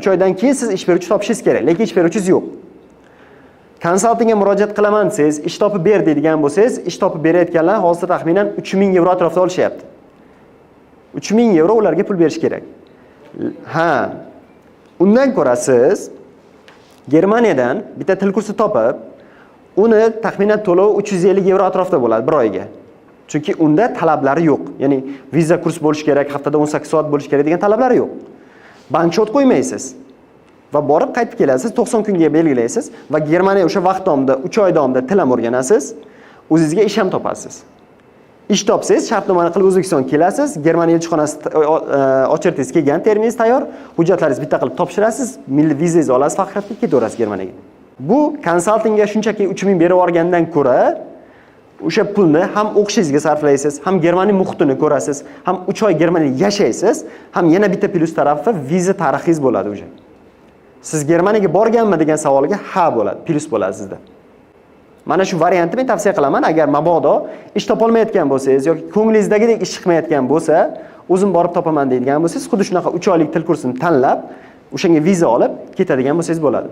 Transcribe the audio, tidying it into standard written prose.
3 oydan keyin siz ish beruvchi topishingiz kerak, lekin ish beruvchingiz yo'q. Konsaltingga murojaat qilaman desangiz, ish topib ber deydigan bo'lsangiz, ish topib berayotganlar hozir taxminan 3000 yevro atrofida olishyapti. 3000 yevro ularga pul berish kerak. Ha. Undan ko'ra siz Germaniyadan bitta til kursi topib, uni taxminan to'lov 350 yevro atrofida bo'ladi bir oyga. Chunki unda talablari yo'q. Ya'ni viza kurs bo'lish kerak, haftada 18 soat bo'lish kerak degan talablari yo'q. Bankshot qo'ymaysiz va borib qaytib kelasiz, 90 kunga belgilaysiz va Germaniya o'sha vaqt davomida 3 oy davomida til ham o'rganasiz, o'zingizga ish ham topasiz. Ish topsangiz, shartnomani qilib O'zbekistonga kelasiz, Germaniya elchixonasi ochirtingiz kelgan, terminingiz tayyor, hujjatlaringizni bitta qilib topshirasiz, milliy vizangizni olasiz, faqat ketaverasiz Germaniyaga. Bu konsaltingga shunchaki 3000 berib olgandan ko'ra, o'sha pulni ham o'qishingizga sarflaysiz, ham Germaniya muhitini ko'rasiz, ham 3 oy Germaniyada yashaysiz, ham yana bitta plyus tarafi viza tarixingiz bo'ladi o'sha. Siz Germaniyaga borganmi degan savolga ha bo'ladi, plyus bo'ladi sizda. Mana shu variantni men tavsiya qilaman, agar mabodo ish topolmayotgan bo'lsangiz yoki ko'nglingizdagidek ish chiqmayotgan bo'lsa, o'zim borib topaman deydigan bo'lsangiz, xuddi shunaqa 3 oylik til kursini tanlab, o'shanga viza olib ketadigan bo'lsangiz bo'ladi.